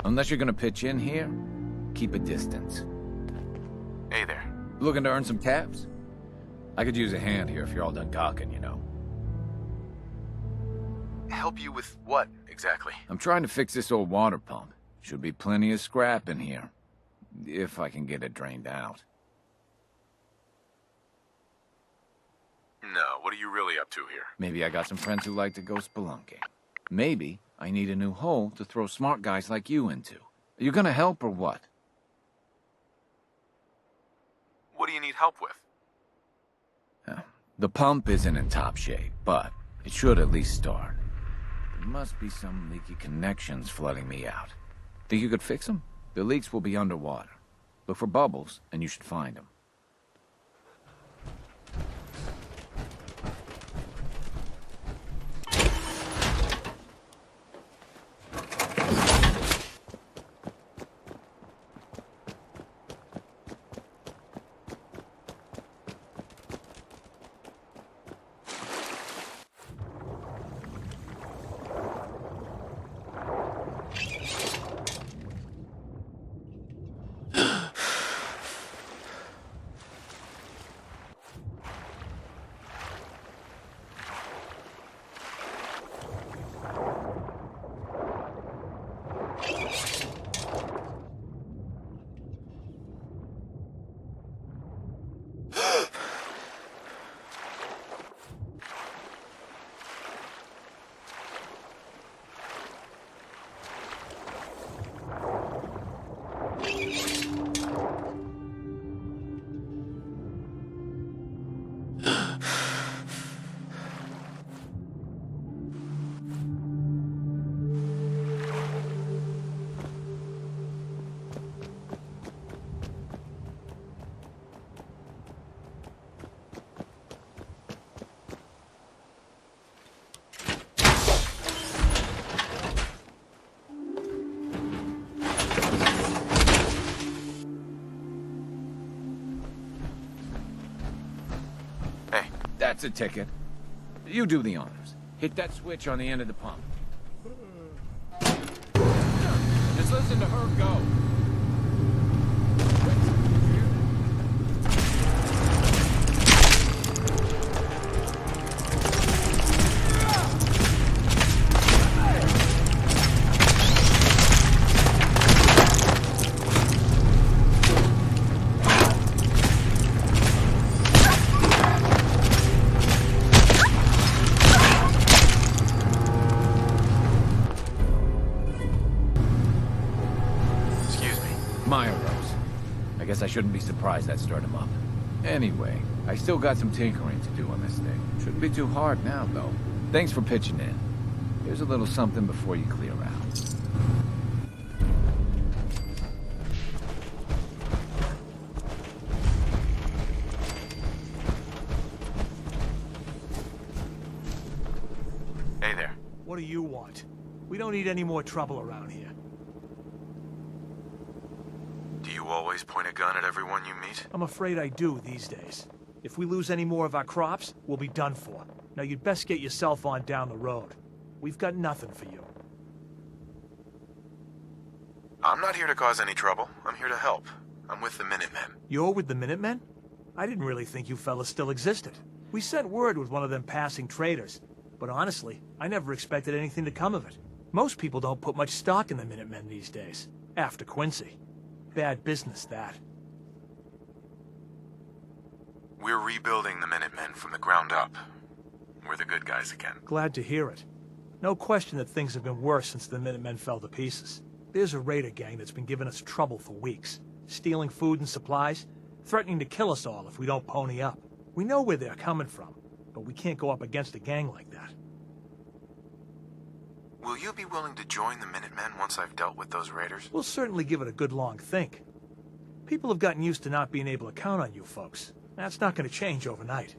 Unless you're gonna pitch in here, keep a distance. Hey there. Looking to earn some caps? I could use a hand here if you're all done gawking, you know. Help you with what, exactly? I'm trying to fix this old water pump. Should be plenty of scrap in here. If I can get it drained out. No, what are you really up to here? Maybe I got some friends who like to go spelunking. Maybe I need a new hole to throw smart guys like you into. Are you gonna help or what? What do you need help with? The pump isn't in top shape, but it should at least start. There must be some leaky connections flooding me out. Think you could fix them? The leaks will be underwater. Look for bubbles, and you should find them. That's a ticket. You do the honors. Hit that switch on the end of the pump. Just listen to her go. I shouldn't be surprised that stirred him up. Anyway, I still got some tinkering to do on this thing. Shouldn't be too hard now, though. Thanks for pitching in. Here's a little something before you clear out. Hey there. What do you want? We don't need any more trouble around here. Do you always point a gun at everyone you meet? I'm afraid I do these days. If we lose any more of our crops, we'll be done for. Now you'd best get yourself on down the road. We've got nothing for you. I'm not here to cause any trouble. I'm here to help. I'm with the Minutemen. You're with the Minutemen? I didn't really think you fellas still existed. We sent word with one of them passing traders. But honestly, I never expected anything to come of it. Most people don't put much stock in the Minutemen these days. After Quincy. Bad business, that. We're rebuilding the Minutemen from the ground up. We're the good guys again. Glad to hear it. No question that things have been worse since the Minutemen fell to pieces. There's a raider gang that's been giving us trouble for weeks. Stealing food and supplies, threatening to kill us all if we don't pony up. We know where they're coming from, but we can't go up against a gang like that. Will you be willing to join the Minutemen once I've dealt with those raiders? We'll certainly give it a good long think. People have gotten used to not being able to count on you folks. That's not going to change overnight.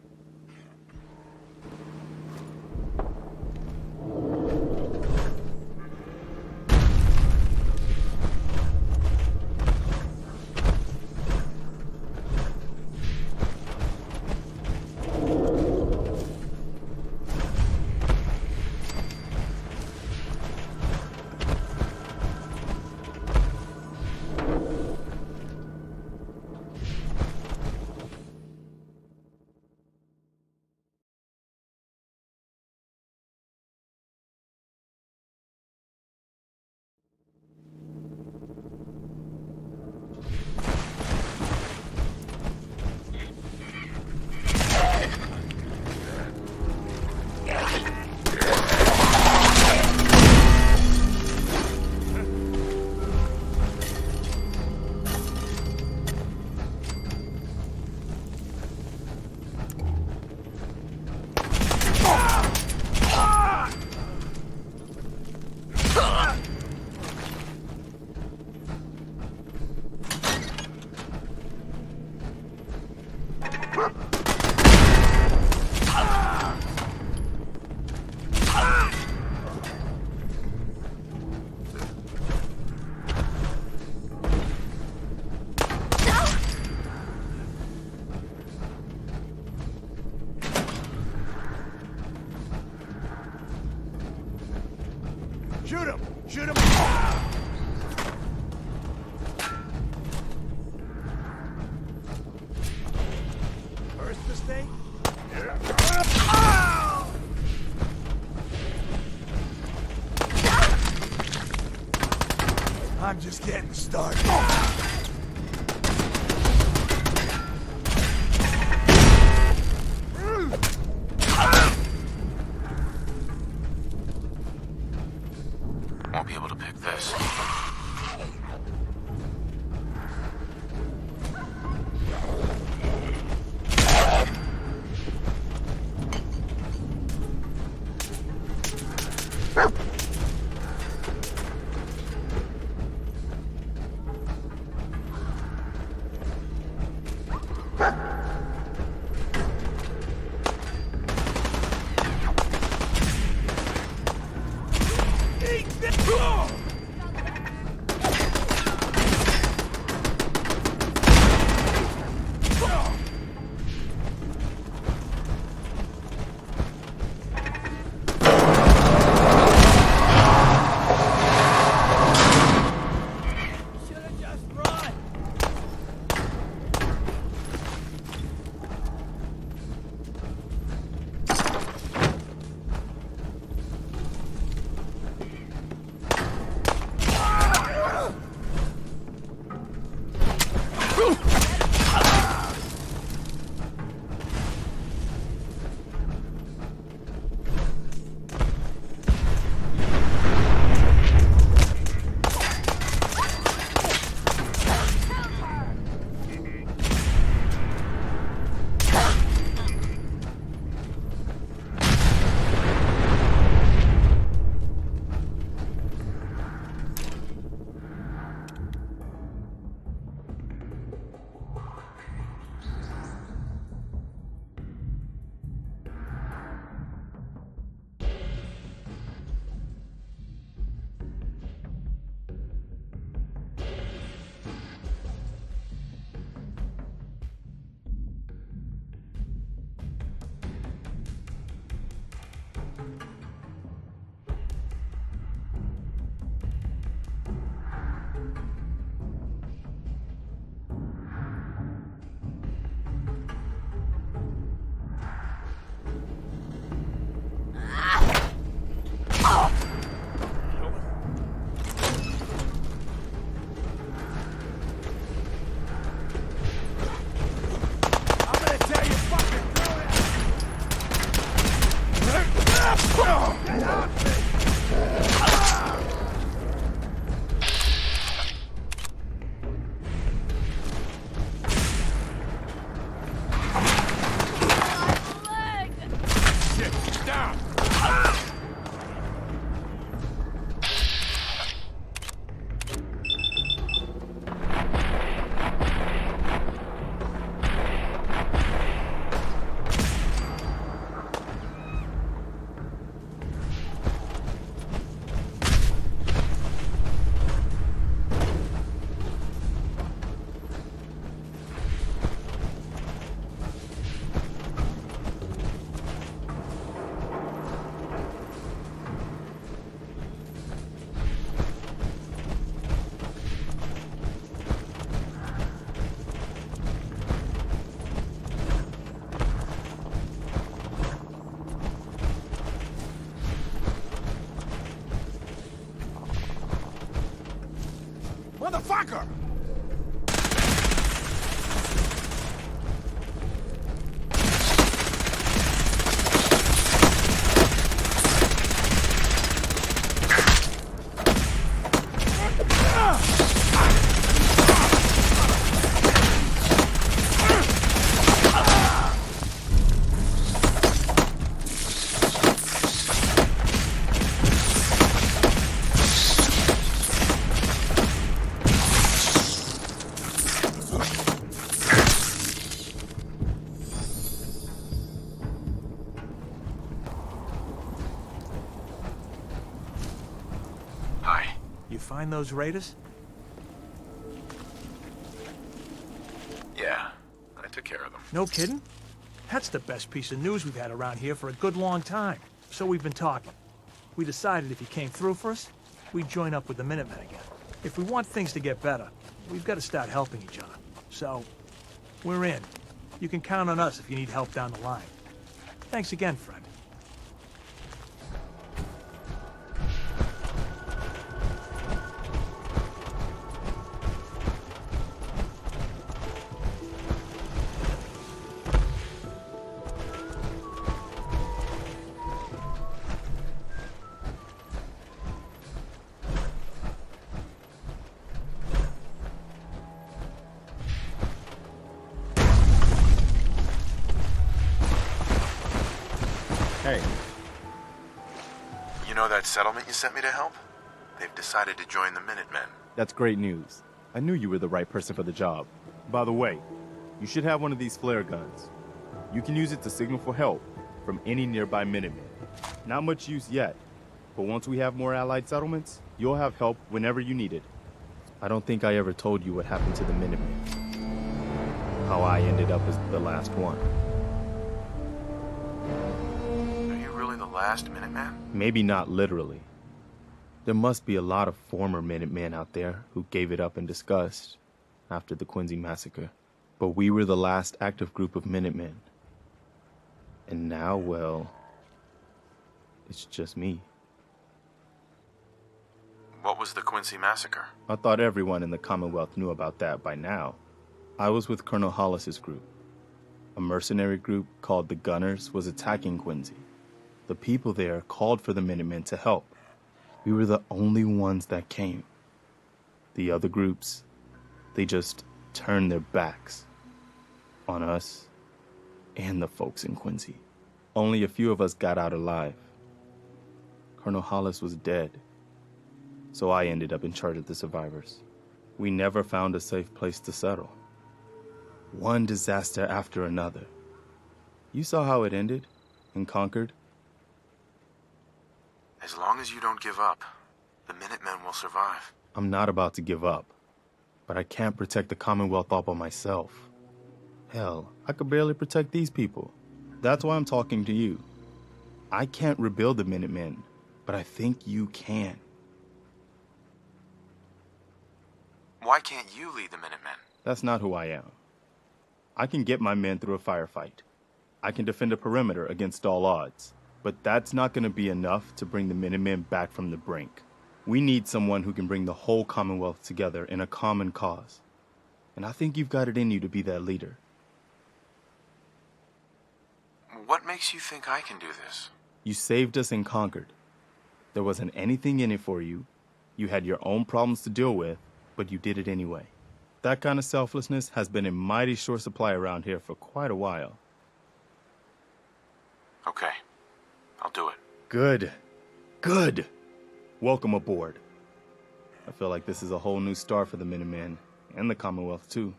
Shoot him! Shoot him! First mistake? I'm just getting started. Won't be able to pick this. Motherfucker! Hi. You find those raiders? Yeah, I took care of them. No kidding? That's the best piece of news we've had around here for a good long time. So we've been talking. We decided if you came through for us, we join up with the Minutemen again. If we want things to get better, we've got to start helping each other. So, we're in. You can count on us if you need help down the line. Thanks again, friend. Hey, You know that settlement you sent me to help? They've decided to join the Minutemen. that's great news. I knew you were the right person for the job. By the way, you should have one of these flare guns. You can use it to signal for help from any nearby Minutemen. Not much use yet, but once we have more allied settlements, you'll have help whenever you need it. I don't think I ever told you what happened to the Minutemen. How I ended up as the last one. Are you really the last Minuteman? Maybe not literally. There must be a lot of former Minutemen out there who gave it up in disgust after the Quincy massacre. But we were the last active group of Minutemen. And now, well, it's just me. What was the Quincy massacre? I thought everyone in the Commonwealth knew about that by now. I was with Colonel Hollis's group. A mercenary group called the Gunners was attacking Quincy. The people there called for the Minutemen to help. We were the only ones that came. The other groups, they just turned their backs on us and the folks in Quincy. Only a few of us got out alive. Colonel Hollis was dead, so I ended up in charge of the survivors. We never found a safe place to settle. One disaster after another. You saw how it ended in Concord? As long as you don't give up, the Minutemen will survive. I'm not about to give up, but I can't protect the Commonwealth all by myself. Hell, I could barely protect these people. That's why I'm talking to you. I can't rebuild the Minutemen, but I think you can. Why can't you lead the Minutemen? That's not who I am. I can get my men through a firefight. I can defend a perimeter against all odds. But that's not going to be enough to bring the Minutemen back from the brink. We need someone who can bring the whole Commonwealth together in a common cause. And I think you've got it in you to be that leader. What makes you think I can do this? You saved us in Concord. There wasn't anything in it for you. You had your own problems to deal with, but you did it anyway. That kind of selflessness has been in mighty short supply around here for quite a while. Okay, I'll do it. Good. Good. Welcome aboard. I feel like this is a whole new start for the Minutemen, and the Commonwealth too.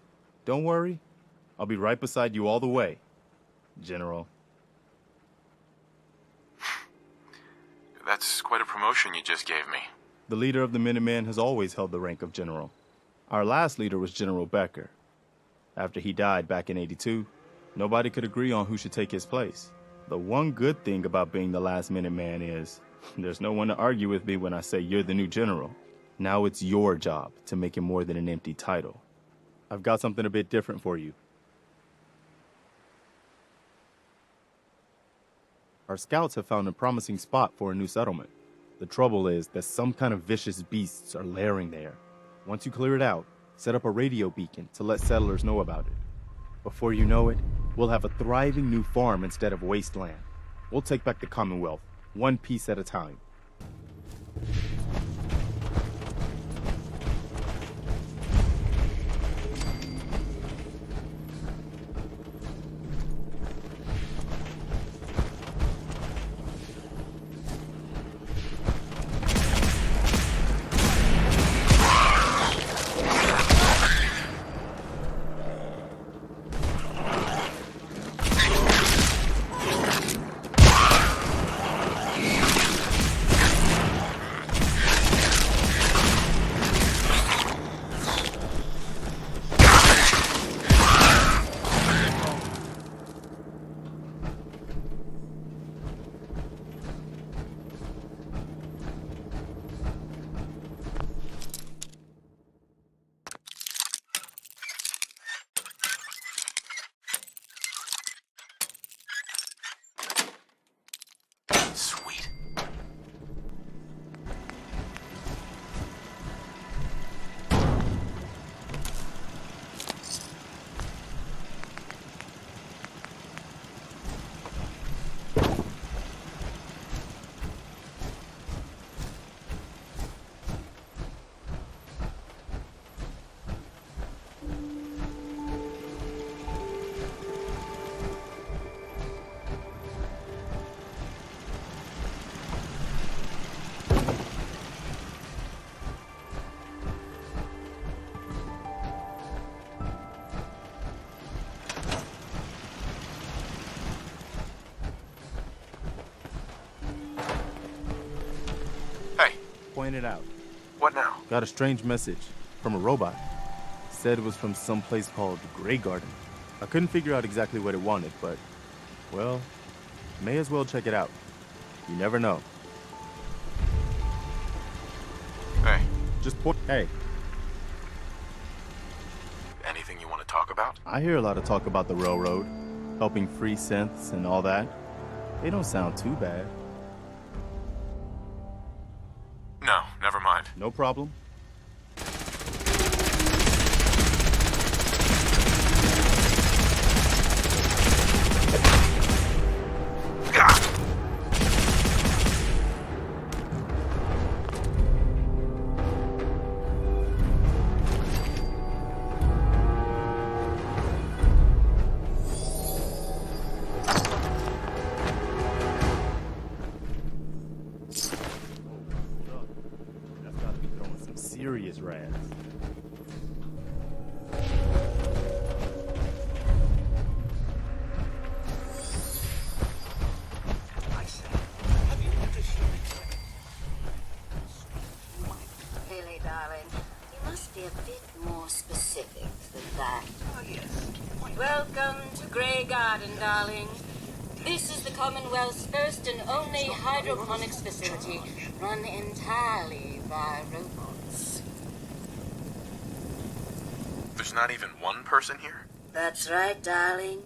Don't worry, I'll be right beside you all the way, General. That's quite a promotion you just gave me. The leader of the Minutemen has always held the rank of general. Our last leader was General Becker. After he died back in '82, nobody could agree on who should take his place. The one good thing about being the last Minuteman is there's no one to argue with me when I say you're the new general. Now it's your job to make it more than an empty title. I've got something a bit different for you. Our scouts have found a promising spot for a new settlement. The trouble is that some kind of vicious beasts are lairing there. Once you clear it out, set up a radio beacon to let settlers know about it. Before you know it, we'll have a thriving new farm instead of wasteland. We'll take back the Commonwealth, one piece at a time. Point it out. What now? Got a strange message from a robot. Said it was from some place called Grey Garden. I couldn't figure out exactly what it wanted, but, well, may as well check it out. You never know. Hey, Just point. Hey, anything you want to talk about? I hear a lot of talk about the railroad, helping free synths and all that. They don't sound too bad. No, never mind. No problem. That's gotta be throwing some serious rats. Really, darling, you must be a bit more specific than that. Oh, yes. Welcome to Grey Garden, darling. This is the Commonwealth's first and only hydroponics facility run entirely by robots. There's not even one person here? That's right, darling.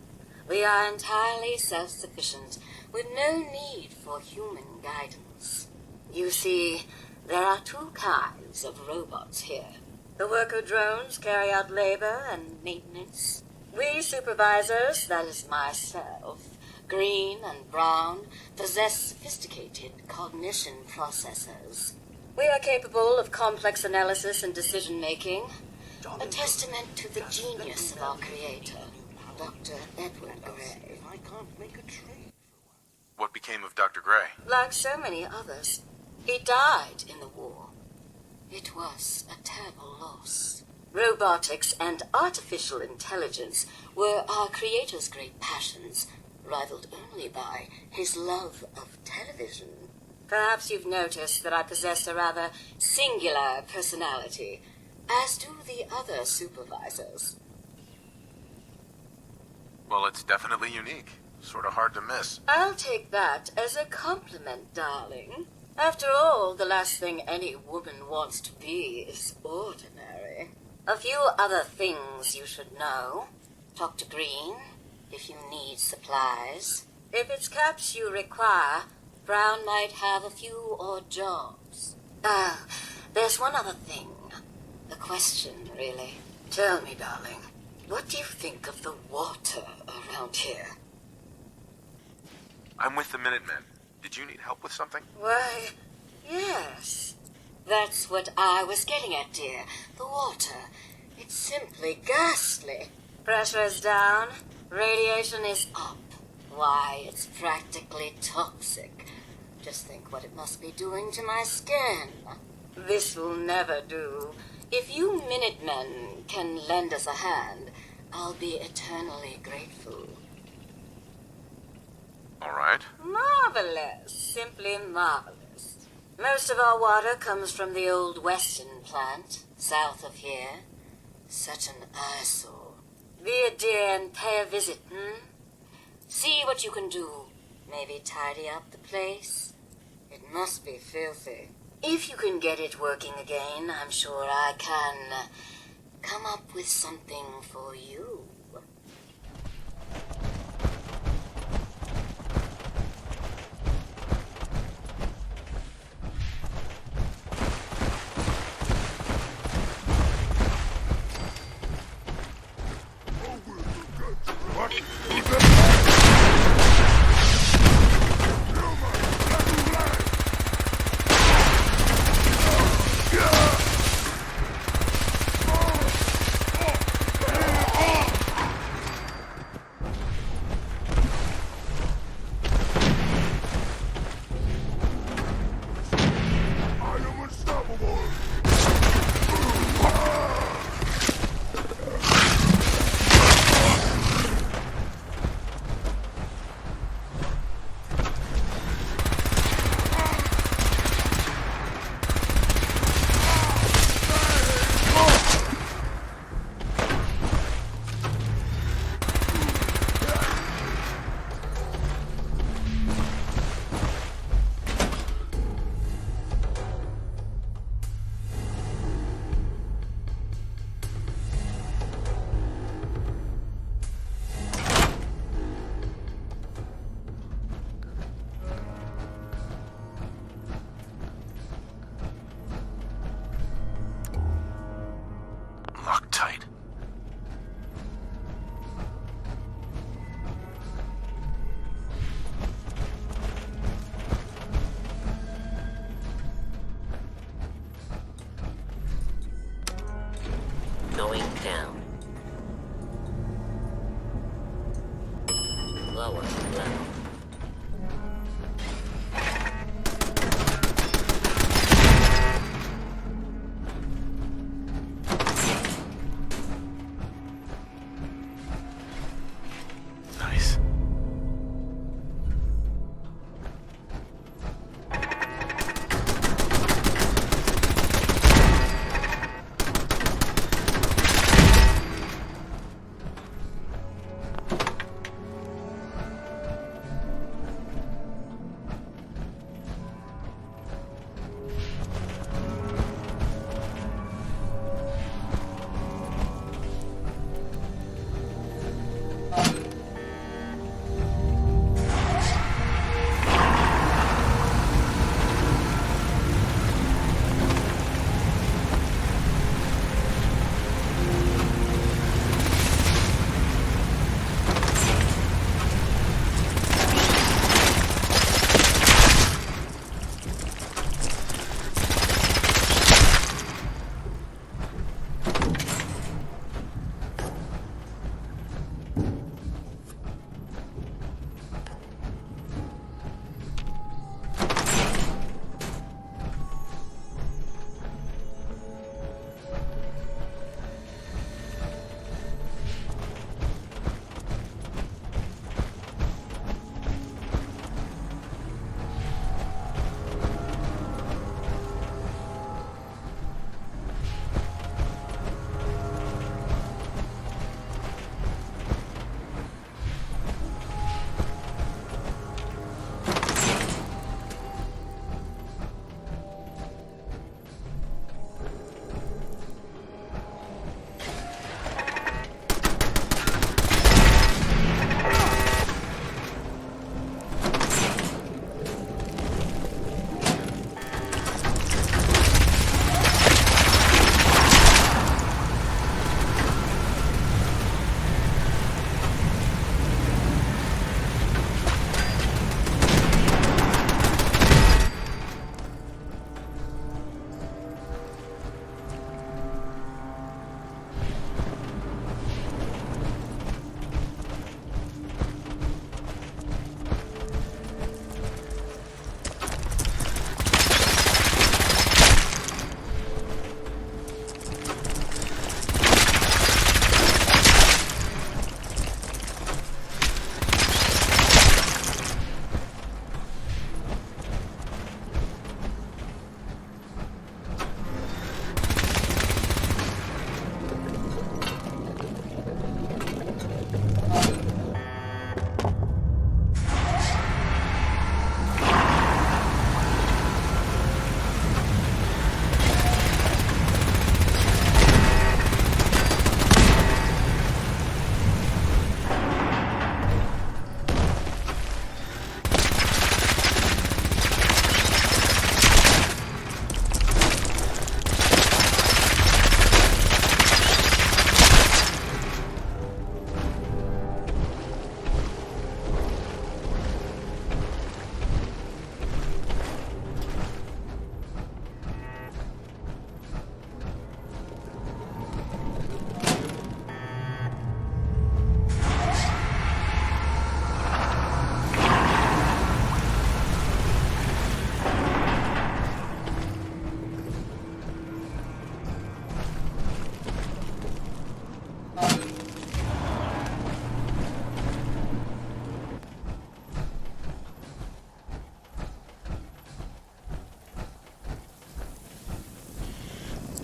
We are entirely self-sufficient, with no need for human guidance. You see, there are two kinds of robots here. The worker drones carry out labor and maintenance. We supervisors, that is myself, green and brown, possess sophisticated cognition processors. We are capable of complex analysis and decision-making, a testament to the genius of our creator, Dr. Edward Gray. What became of Dr. Gray? Like so many others, he died in the war. It was a terrible loss. Robotics and artificial intelligence were our creator's great passions, rivaled only by his love of television. Perhaps you've noticed that I possess a rather singular personality, as do the other supervisors. Well, it's definitely unique. Sort of hard to miss. I'll take that as a compliment, darling. After all, the last thing any woman wants to be is ordinary. A few other things you should know. Talk to Green if you need supplies. If it's caps you require, Brown might have a few odd jobs. There's one other thing. A question, really. Tell me, darling, what do you think of the water around here? I'm with the Minutemen. Did you need help with something? Why, yes. That's what I was getting at, dear. The water. It's simply ghastly. Pressure's down. Radiation is up. Why, it's practically toxic. Just think what it must be doing to my skin. This will never do. If you Minutemen can lend us a hand, I'll be eternally grateful. All right. Marvelous. Simply marvelous. Most of our water comes from the old Weston plant, south of here. Such an eyesore. Be a dear and pay a visit, See what you can do. Maybe tidy up the place. It must be filthy. If you can get it working again, I'm sure I can come up with something for you.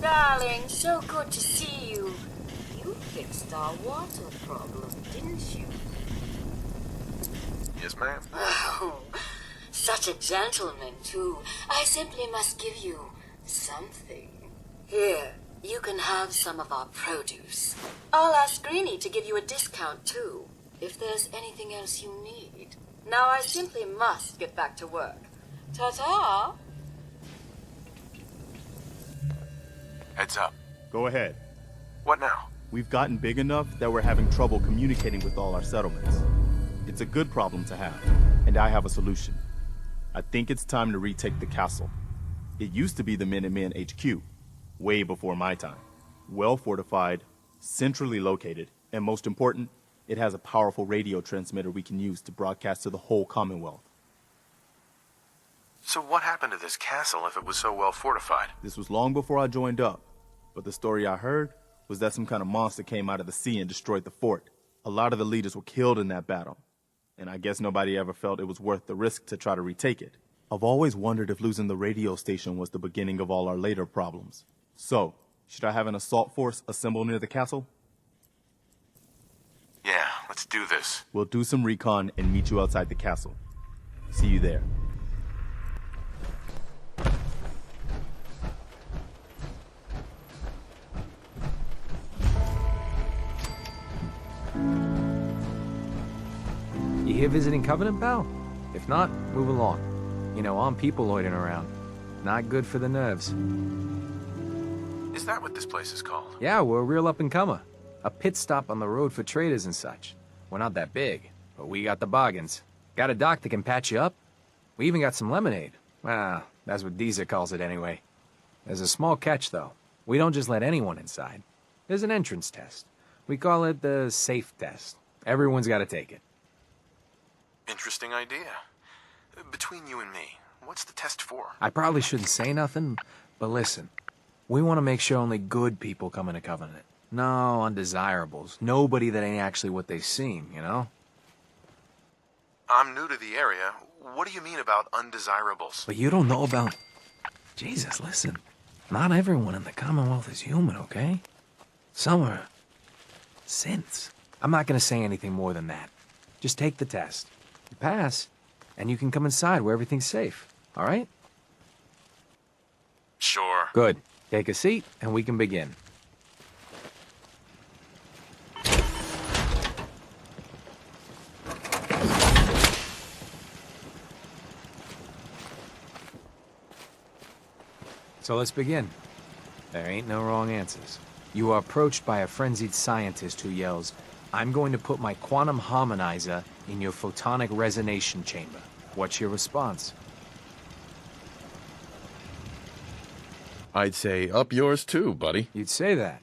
Darling, so good to see you. You fixed our water problem, didn't you? Yes, ma'am. Oh, such a gentleman, too. I simply must give you something. Here, you can have some of our produce. I'll ask Greenie to give you a discount, too, if there's anything else you need. Now I simply must get back to work. Ta-ta! Heads up. Go ahead. What now? We've gotten big enough that we're having trouble communicating with all our settlements. It's a good problem to have, and I have a solution. I think it's time to retake the castle. It used to be the Minutemen HQ, way before my time. Well fortified, centrally located, and most important, it has a powerful radio transmitter we can use to broadcast to the whole Commonwealth. So what happened to this castle if it was so well fortified? This was long before I joined up, but the story I heard was that some kind of monster came out of the sea and destroyed the fort. A lot of the leaders were killed in that battle, and I guess nobody ever felt it was worth the risk to try to retake it. I've always wondered if losing the radio station was the beginning of all our later problems. So, should I have an assault force assemble near the castle? Yeah, let's do this. We'll do some recon and meet you outside the castle. See you there. You here visiting Covenant, pal? If not, move along. You know, armed people loitering around. Not good for the nerves. Is that what this place is called? Yeah, we're a real up-and-comer. A pit stop on the road for traders and such. We're not that big, but we got the bargains. Got a dock that can patch you up. We even got some lemonade. Well, that's what Deezer calls it anyway. There's a small catch, though. We don't just let anyone inside. There's an entrance test. We call it the safe test. Everyone's got to take it. Interesting idea. Between you and me, what's the test for? I probably shouldn't say nothing, but listen. We want to make sure only good people come into Covenant. No undesirables. Nobody that ain't actually what they seem, you know? I'm new to the area. What do you mean about undesirables? But you don't know about... Jesus, listen. Not everyone in the Commonwealth is human, okay? Some are... synths. I'm not gonna say anything more than that. Just take the test. You pass, and you can come inside where everything's safe, all right? Sure. Good. Take a seat, and we can begin. So let's begin. There ain't no wrong answers. You are approached by a frenzied scientist who yells, "I'm going to put my quantum harmonizer in your photonic resonation chamber." What's your response? I'd say up yours too, buddy. You'd say that.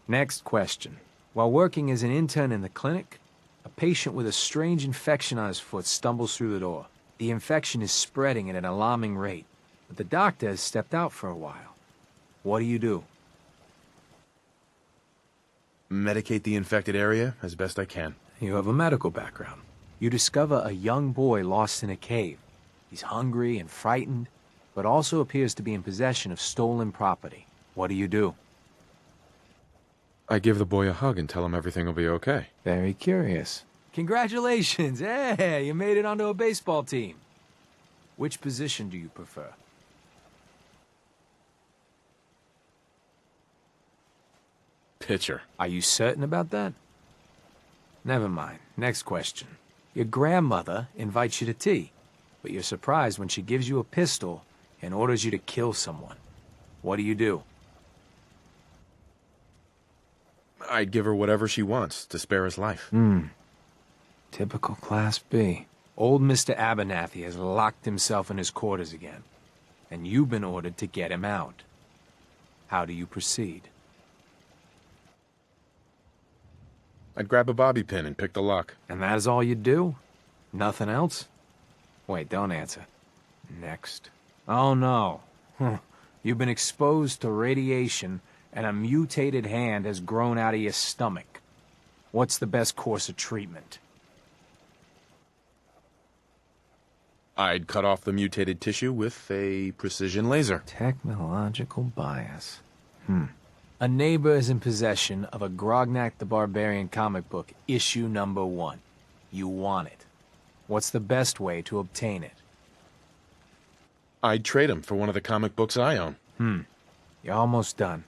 Next question. While working as an intern in the clinic, a patient with a strange infection on his foot stumbles through the door. The infection is spreading at an alarming rate, but the doctor has stepped out for a while. What do you do? Medicate the infected area as best I can. You have a medical background. You discover a young boy lost in a cave. He's hungry and frightened, but also appears to be in possession of stolen property. What do you do? I give the boy a hug and tell him everything will be okay. Very curious. Congratulations! Hey, you made it onto a baseball team. Which position do you prefer? Pitcher. Are you certain about that? Never mind. Next question. Your grandmother invites you to tea, but you're surprised when she gives you a pistol and orders you to kill someone. What do you do? I'd give her whatever she wants to spare his life. Typical Class B. Old Mr. Abernathy has locked himself in his quarters again, and you've been ordered to get him out. How do you proceed? I'd grab a bobby pin and pick the lock. And that is all you do? Nothing else? Wait, don't answer. Next. Oh no. You've been exposed to radiation and a mutated hand has grown out of your stomach. What's the best course of treatment? I'd cut off the mutated tissue with a precision laser. Technological bias. A neighbor is in possession of a Grognak the Barbarian comic book, issue number 1. You want it. What's the best way to obtain it? I'd trade him for one of the comic books I own. You're almost done.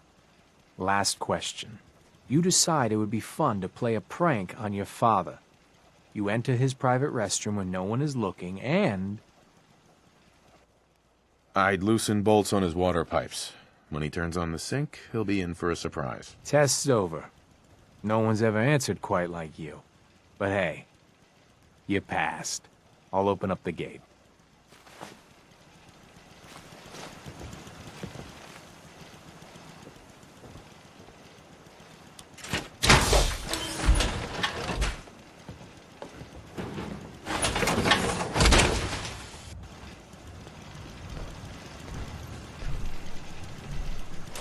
Last question. You decide it would be fun to play a prank on your father. You enter his private restroom when no one is looking, and... I'd loosen bolts on his water pipes. When he turns on the sink, he'll be in for a surprise. Test's over. No one's ever answered quite like you. But hey, you passed. I'll open up the gate.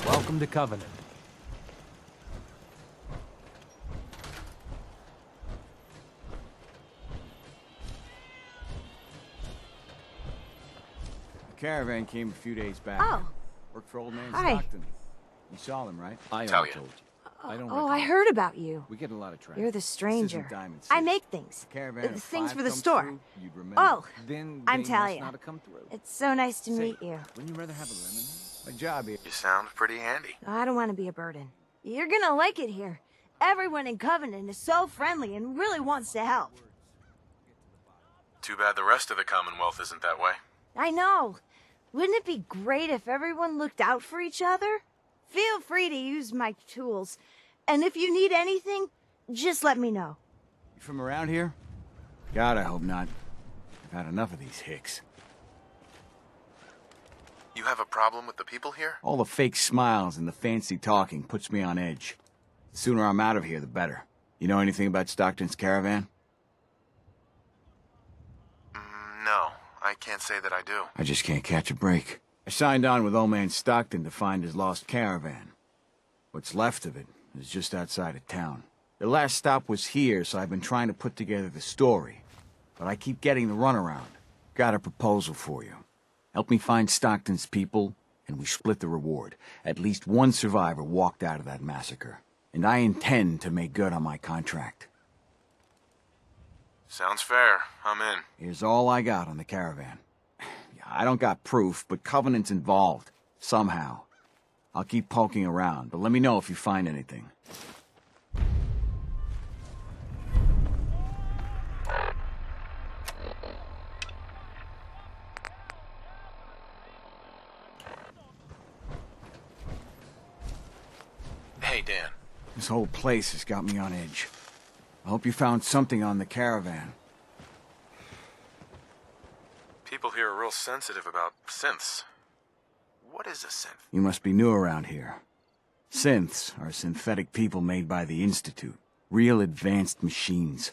Welcome to Covenant. The caravan came a few days back. Oh. Worked for old man Hi. Stockton. You saw them, right? I Italian. told you. I don't Oh, I recall. heard about you. We get a lot of traffic. You're the This isn't stranger. Diamond I City. make things. Caravan of Things 5 for the comes store. through, you'd remember. Oh, Then I'm they Talia. must not have come through. It's so nice to Say, meet you. Wouldn't you rather have a lemon? My job here. You sound pretty handy. I don't want to be a burden. You're gonna like it here. Everyone in Covenant is so friendly and really wants to help. Too bad the rest of the Commonwealth isn't that way. I know. Wouldn't it be great if everyone looked out for each other? Feel free to use my tools. And if you need anything, just let me know. You from around here? God, I hope not. I've had enough of these hicks. You have a problem with the people here? All the fake smiles and the fancy talking puts me on edge. The sooner I'm out of here, the better. You know anything about Stockton's caravan? No, I can't say that I do. I just can't catch a break. I signed on with old man Stockton to find his lost caravan. What's left of it is just outside of town. The last stop was here, so I've been trying to put together the story. But I keep getting the runaround. Got a proposal for you. Help me find Stockton's people, and we split the reward. At least one survivor walked out of that massacre. And I intend to make good on my contract. Sounds fair. I'm in. Here's all I got on the caravan. I don't got proof, but Covenant's involved. Somehow. I'll keep poking around, but let me know if you find anything. Hey, Dan. This whole place has got me on edge. I hope you found something on the caravan. People here are real sensitive about synths. What is a synth? You must be new around here. Synths are synthetic people made by the Institute. Real advanced machines.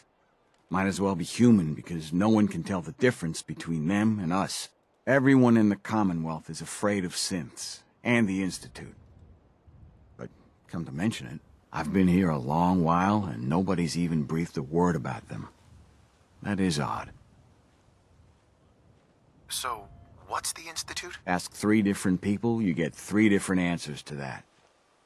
Might as well be human because no one can tell the difference between them and us. Everyone in the Commonwealth is afraid of synths and the Institute. But come to mention it, I've been here a long while and nobody's even breathed a word about them. That is odd. So, what's the Institute? Ask 3 different people, you get 3 different answers to that.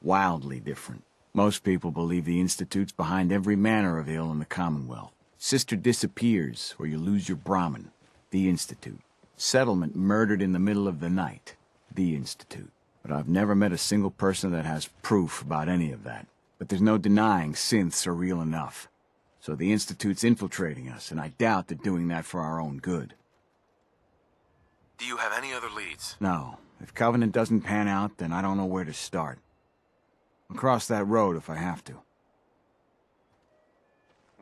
Wildly different. Most people believe the Institute's behind every manner of ill in the Commonwealth. Sister disappears, or you lose your Brahmin. The Institute. Settlement murdered in the middle of the night. The Institute. But I've never met a single person that has proof about any of that. But there's no denying synths are real enough. So the Institute's infiltrating us, and I doubt they're doing that for our own good. Do you have any other leads? No. If Covenant doesn't pan out, then I don't know where to start. I'll cross that road if I have to.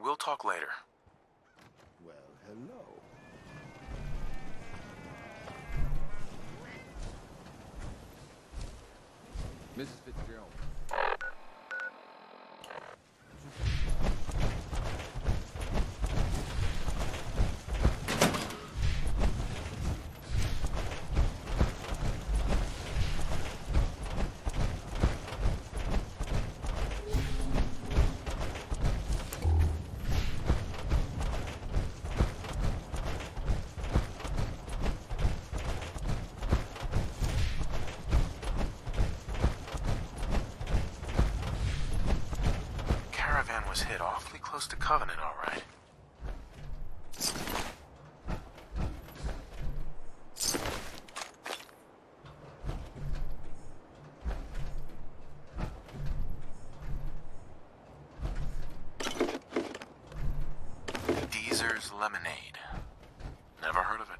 We'll talk later. Well, hello. Mrs. Fitzgerald. hit awfully close to Covenant, all right. Deezer's Lemonade. Never heard of it.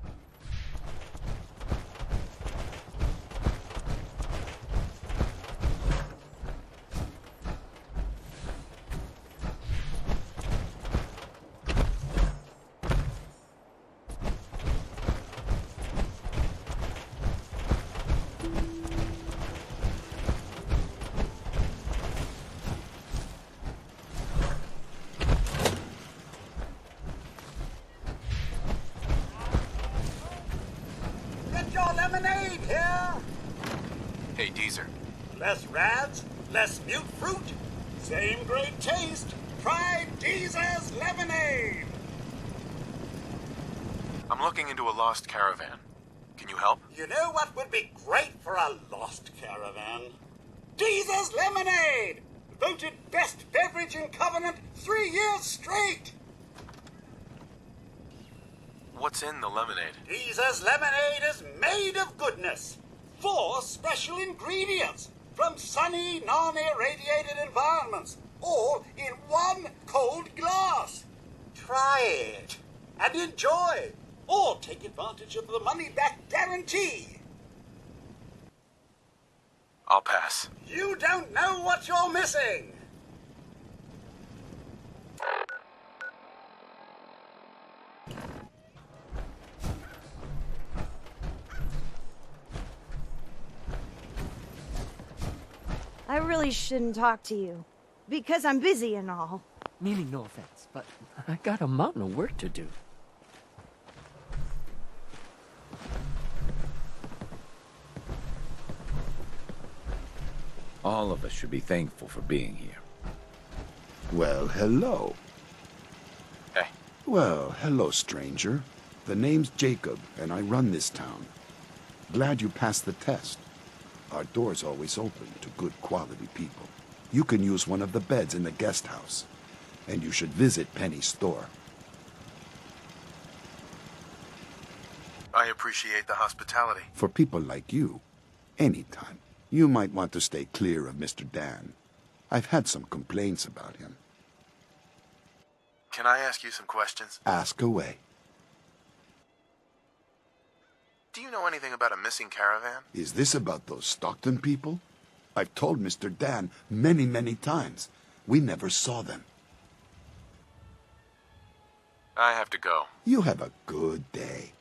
Lemonade here! Hey, Deezer. Less rads, less mute fruit, same great taste. Try Deezer's Lemonade! I'm looking into a lost caravan. Can you help? You know what would be great for a lost caravan? Deezer's Lemonade! Voted best beverage in Covenant 3 years straight! What's in the lemonade? Deezer's Lemonade is made of goodness. 4 special ingredients from sunny, non-irradiated environments, all in 1 cold glass. Try it and enjoy, or take advantage of the money-back guarantee. I'll pass. You don't know what you're missing. I really shouldn't talk to you, because I'm busy and all. Meaning no offense, but I got a mountain of work to do. All of us should be thankful for being here. Well, hello. Hey. Well, hello, stranger. The name's Jacob, and I run this town. Glad you passed the test. Our door's always open to good quality people. You can use one of the beds in the guest house, and you should visit Penny's store. I appreciate the hospitality. For people like you, anytime. You might want to stay clear of Mr. Dan. I've had some complaints about him. Can I ask you some questions? Ask away. Do you know anything about a missing caravan? Is this about those Stockton people? I've told Mr. Dan many, many times. We never saw them. I have to go. You have a good day.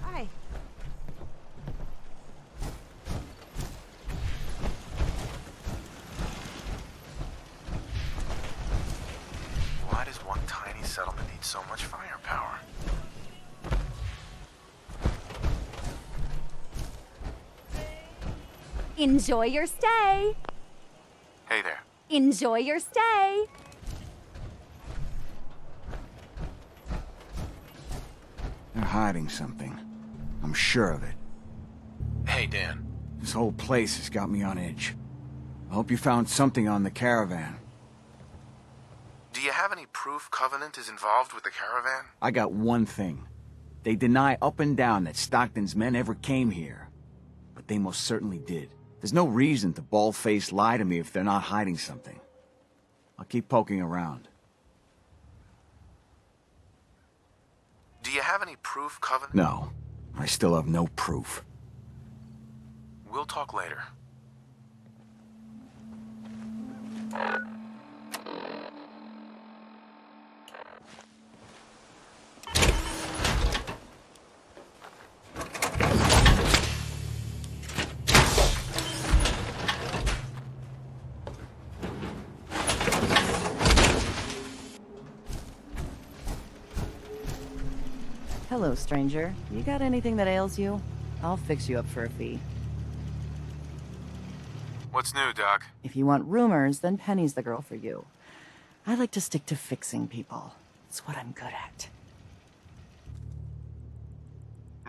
Hi. Why does one tiny settlement need so much firepower? Enjoy your stay. Hey there. Enjoy your stay. They're hiding something. I'm sure of it. Hey, Dan. This whole place has got me on edge. I hope you found something on the caravan. Do you have any proof Covenant is involved with the caravan? I got one thing. They deny up and down that Stockton's men ever came here. But they most certainly did. There's no reason to bald-faced lie to me if they're not hiding something. I'll keep poking around. Do you have any proof Covenant? No, I still have no proof. We'll talk later. Hello, stranger. You got anything that ails you? I'll fix you up for a fee. What's new, Doc? If you want rumors, then Penny's the girl for you. I like to stick to fixing people. It's what I'm good at.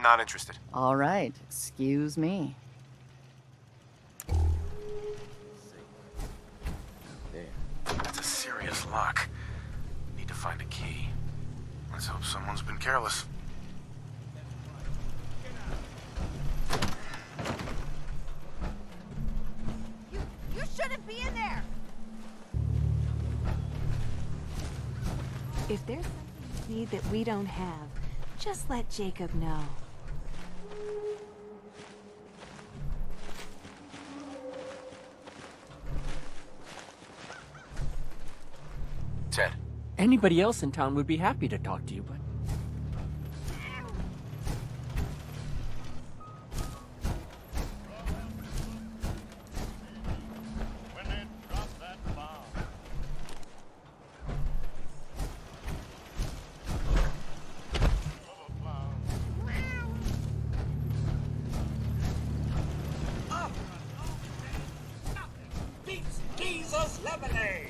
Not interested. All right, excuse me. That's a serious lock. Need to find a key. Let's hope someone's been careless. You shouldn't be in there! If there's something you need that we don't have, just let Jacob know. Ted. Anybody else in town would be happy to talk to you, but... Beats Jesus lemonade!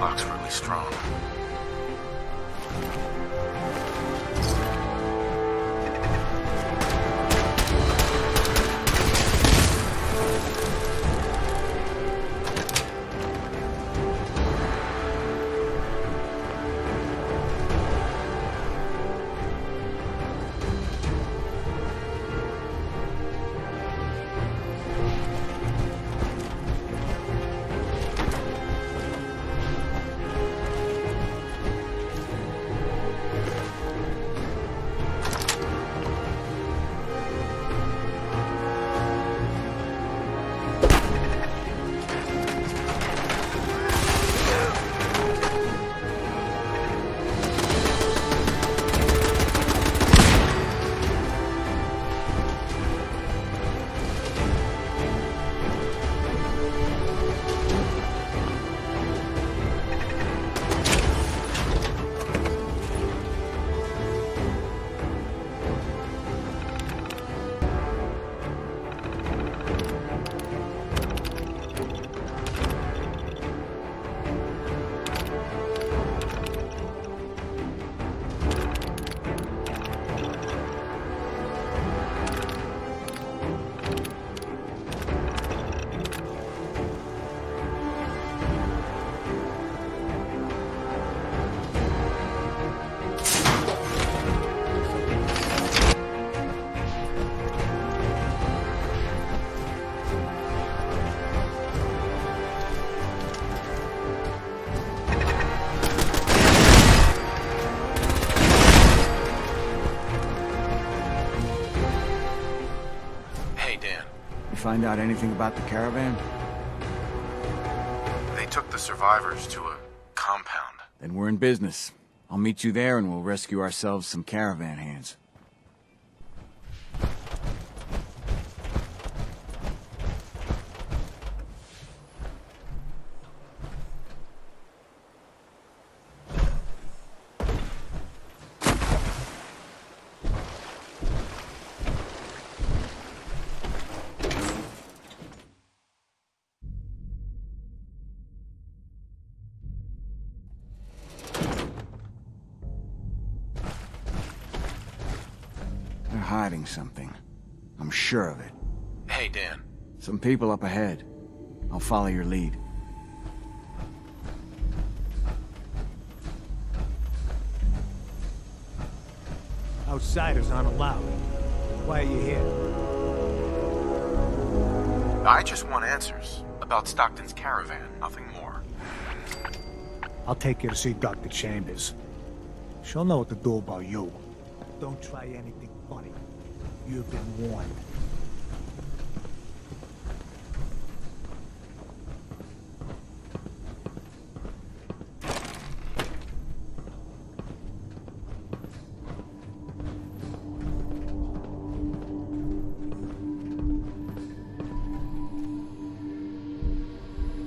Lock's really strong. Find out anything about the caravan? They took the survivors to a compound. Then we're in business. I'll meet you there and we'll rescue ourselves some caravan hands. hiding something. I'm sure of it. Hey, Dan. Some people up ahead. I'll follow your lead. Outsiders aren't allowed. Why are you here? I just want answers about Stockton's caravan, nothing more. I'll take you to see Dr. Chambers. She'll know what to do about you. Don't try anything funny. You've been warned.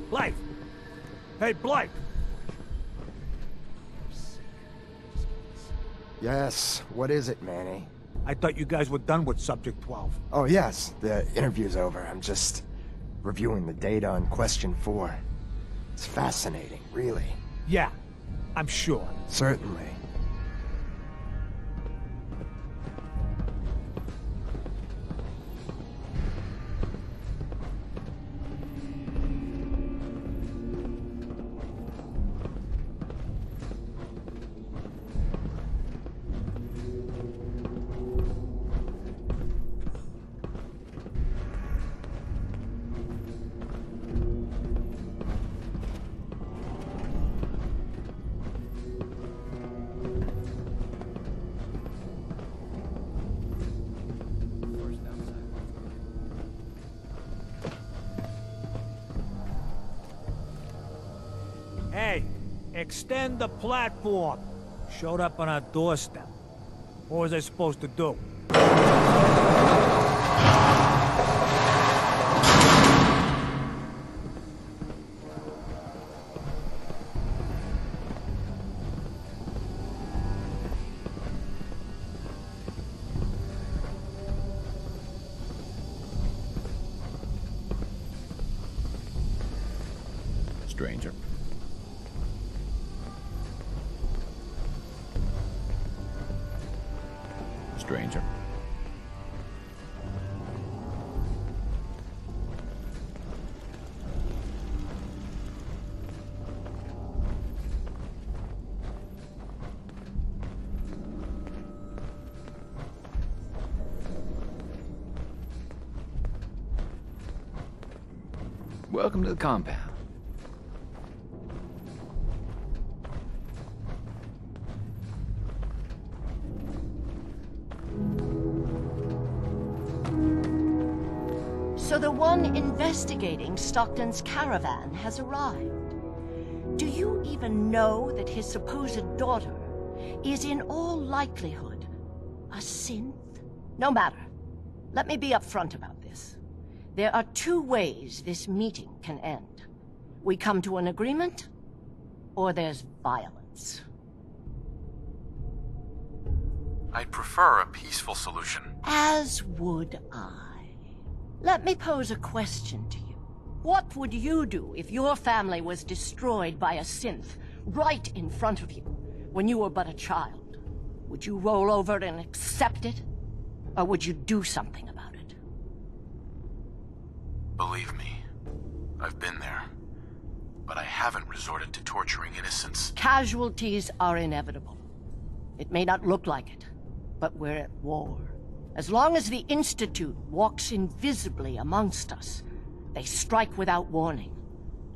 Blake! Hey, Blake! Yes, what is it, Manny? I thought you guys were done with Subject 12. Oh yes, the interview's over. I'm just reviewing the data on Question 4. It's fascinating, really. Yeah, I'm sure. Certainly. Hey, extend the platform. Showed up on our doorstep. What was I supposed to do? Stranger. Stranger. Welcome to the compound. So the one investigating Stockton's caravan has arrived. Do you even know that his supposed daughter is in all likelihood a synth? No matter. Let me be upfront about this. There are two ways this meeting can end. We come to an agreement, or there's violence. I'd prefer a peaceful solution. As would I. Let me pose a question to you. What would you do if your family was destroyed by a synth right in front of you when you were but a child? Would you roll over and accept it? Or would you do something about it? Believe me, I've been there. But I haven't resorted to torturing innocents. Casualties are inevitable. It may not look like it, but we're at war. As long as the Institute walks invisibly amongst us, they strike without warning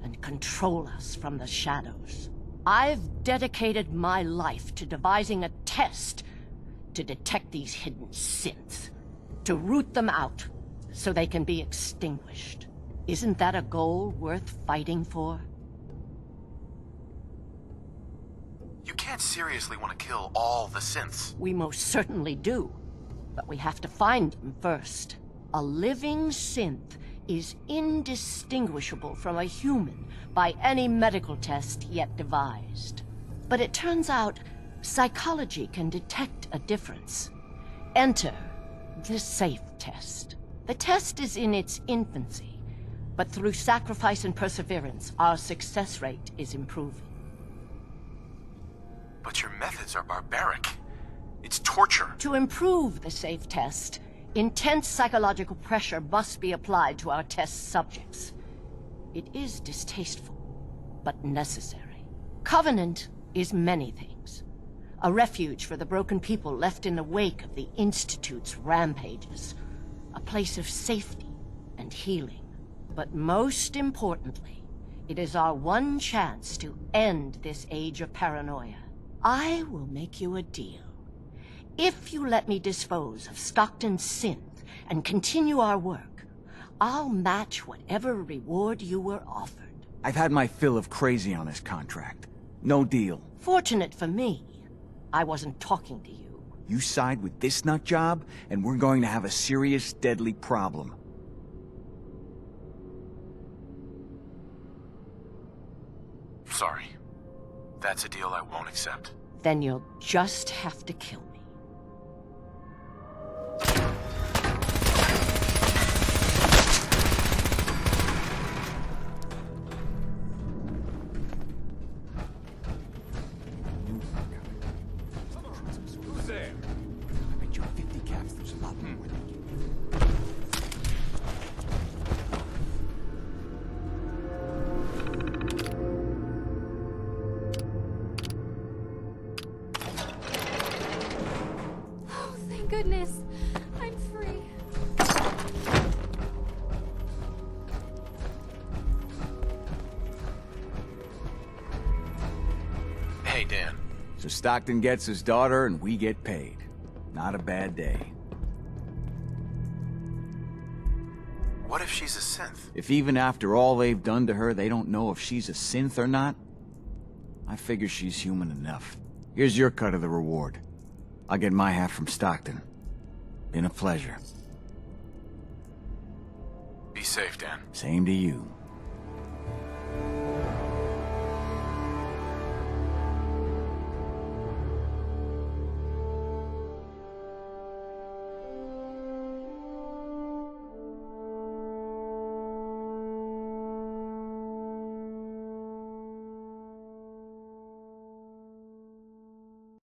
and control us from the shadows. I've dedicated my life to devising a test to detect these hidden synths, to root them out so they can be extinguished. Isn't that a goal worth fighting for? You can't seriously want to kill all the synths. We most certainly do. But we have to find them first. A living synth is indistinguishable from a human by any medical test yet devised. But it turns out psychology can detect a difference. Enter the SAFE test. The test is in its infancy, but through sacrifice and perseverance, our success rate is improving. But your methods are barbaric. It's torture. To improve the safe test, intense psychological pressure must be applied to our test subjects. It is distasteful, but necessary. Covenant is many things. A refuge for the broken people left in the wake of the Institute's rampages. A place of safety and healing. But most importantly, it is our one chance to end this age of paranoia. I will make you a deal. If you let me dispose of Stockton's synth and continue our work, I'll match whatever reward you were offered. I've had my fill of crazy on this contract. No deal. Fortunate for me, I wasn't talking to you. You side with this nut job, and we're going to have a serious, deadly problem. Sorry. That's a deal I won't accept. Then you'll just have to kill me. Who's there? I bet you 50 caps there's a lot more. Thank goodness. I'm free. Hey, Dan. So Stockton gets his daughter and we get paid. Not a bad day. What if she's a synth? If even after all they've done to her, they don't know if she's a synth or not, I figure she's human enough. Here's your cut of the reward. I'll get my half from Stockton. Been a pleasure. Be safe, Dan. Same to you.